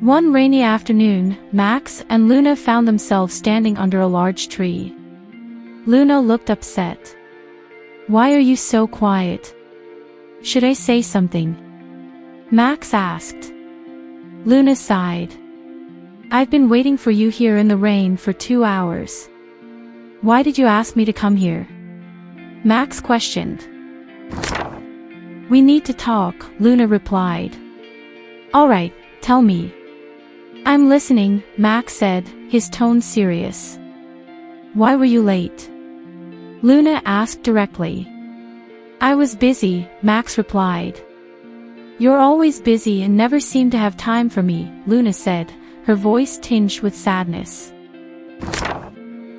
One rainy afternoon, Max and Luna found themselves standing under a large tree. Luna looked upset. "Why are you so quiet? Should I say something?" Max asked. Luna sighed. "I've been waiting for you here in the rain for 2 hours. Why did you ask me to come here?" Max questioned. "We need to talk," Luna replied. "All right, tell me." "I'm listening," Max said, his tone serious. "Why were you late?" Luna asked directly. "I was busy," Max replied. "You're always busy and never seem to have time for me," Luna said, her voice tinged with sadness.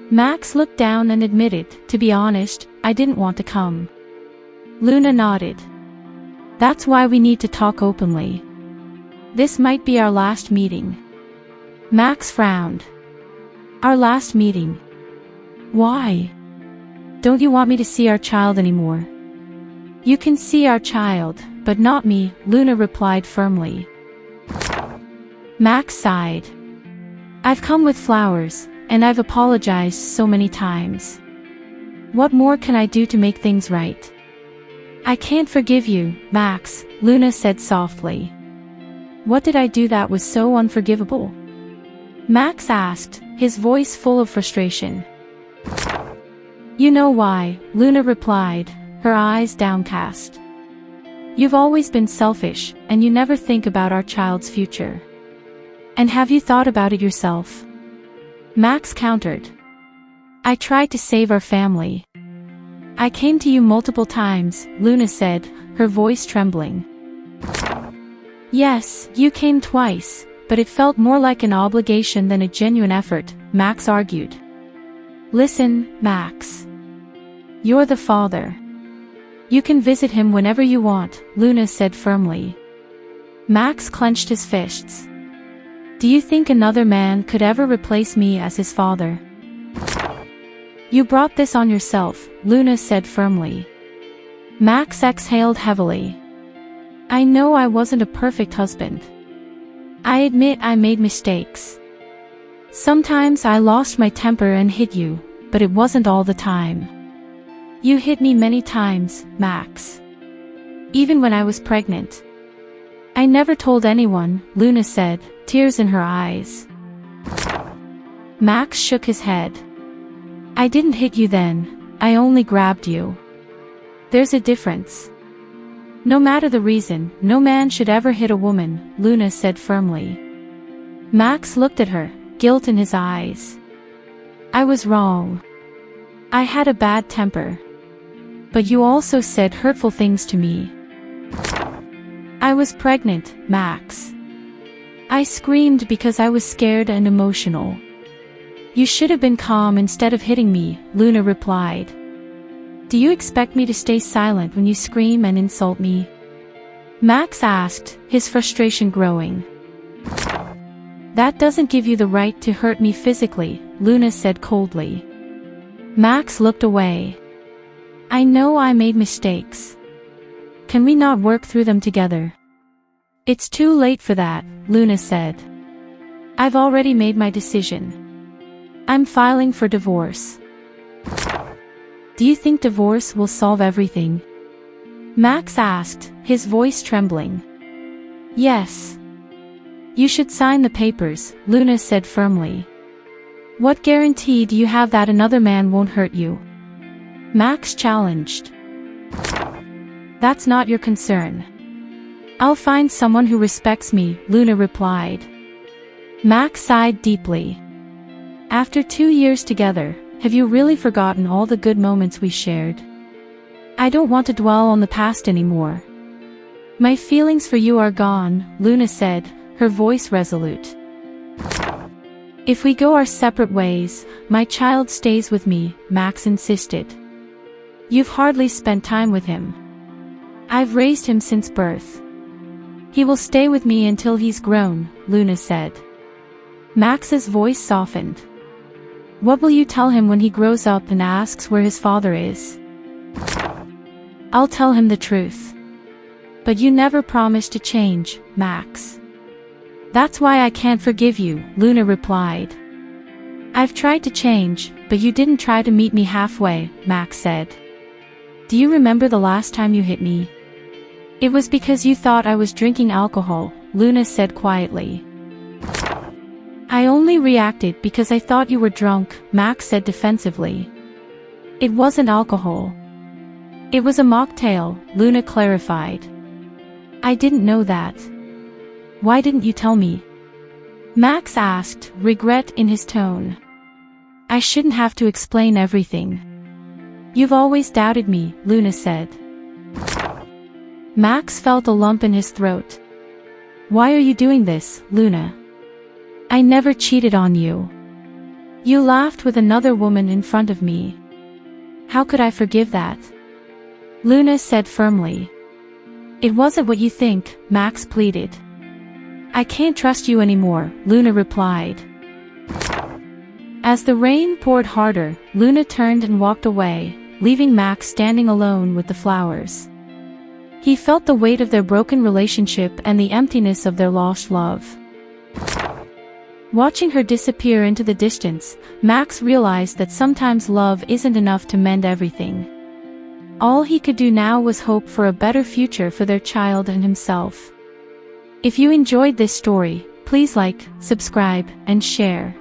Max looked down and admitted, "To be honest, I didn't want to come." Luna nodded. "That's why we need to talk openly. This might be our last meeting." Max frowned. "Our last meeting? Why? Don't you want me to see our child anymore?" "You can see our child, but not me," Luna replied firmly. Max sighed. "I've come with flowers, and I've apologized so many times. What more can I do to make things right?" "I can't forgive you, Max," Luna said softly. "What did I do that was so unforgivable?" Max asked, his voice full of frustration. "You know why," Luna replied, her eyes downcast. "You've always been selfish, and you never think about our child's future. And have you thought about it yourself?" Max countered. "I tried to save our family. I came to you multiple times," Luna said, her voice trembling. "Yes, you came twice, but it felt more like an obligation than a genuine effort," Max argued. "Listen, Max. You're the father. You can visit him whenever you want," Luna said firmly. Max clenched his fists. "Do you think another man could ever replace me as his father?" "You brought this on yourself," Luna said firmly. Max exhaled heavily. "I know I wasn't a perfect husband. I admit I made mistakes. Sometimes I lost my temper and hit you, but it wasn't all the time. You hit me many times, Max. Even when I was pregnant." "I never told anyone," Luna said, tears in her eyes. Max shook his head. "I didn't hit you then, I only grabbed you. There's a difference. No matter the reason, no man should ever hit a woman," Luna said firmly. Max looked at her, guilt in his eyes. "I was wrong. I had a bad temper. But you also said hurtful things to me." "I was pregnant, Max. I screamed because I was scared and emotional. You should have been calm instead of hitting me," Luna replied. "Do you expect me to stay silent when you scream and insult me?" Max asked, his frustration growing. "That doesn't give you the right to hurt me physically," Luna said coldly. Max looked away. "I know I made mistakes. Can we not work through them together?" "It's too late for that," Luna said. "I've already made my decision. I'm filing for divorce." "Do you think divorce will solve everything?" Max asked, his voice trembling. "Yes. You should sign the papers," Luna said firmly. "What guarantee do you have that another man won't hurt you?" Max challenged. "That's not your concern. I'll find someone who respects me," Luna replied. Max sighed deeply. "After 2 years together, have you really forgotten all the good moments we shared? I don't want to dwell on the past anymore." "My feelings for you are gone," Luna said, her voice resolute. "If we go our separate ways, my child stays with me," Max insisted. "You've hardly spent time with him. I've raised him since birth. He will stay with me until he's grown," Luna said. Max's voice softened. "What will you tell him when he grows up and asks where his father is?" "I'll tell him the truth. But you never promised to change, Max." That's why I can't forgive you, Luna replied. I've tried to change, but you didn't try to meet me halfway, Max said. Do you remember the last time you hit me? It was because you thought I was drinking alcohol, Luna said quietly. I only reacted because I thought you were drunk, Max said defensively. It wasn't alcohol. It was a mocktail, Luna clarified. I didn't know that. Why didn't you tell me? Max asked, regret in his tone. I shouldn't have to explain everything. You've always doubted me, Luna said. Max felt a lump in his throat. Why are you doing this, Luna? I never cheated on you. You laughed with another woman in front of me. How could I forgive that? Luna said firmly. It wasn't what you think, Max pleaded. I can't trust you anymore, Luna replied. As the rain poured harder, Luna turned and walked away, leaving Max standing alone with the flowers. He felt the weight of their broken relationship and the emptiness of their lost love. Watching her disappear into the distance, Max realized that sometimes love isn't enough to mend everything. All he could do now was hope for a better future for their child and himself. If you enjoyed this story, please like, subscribe, and share.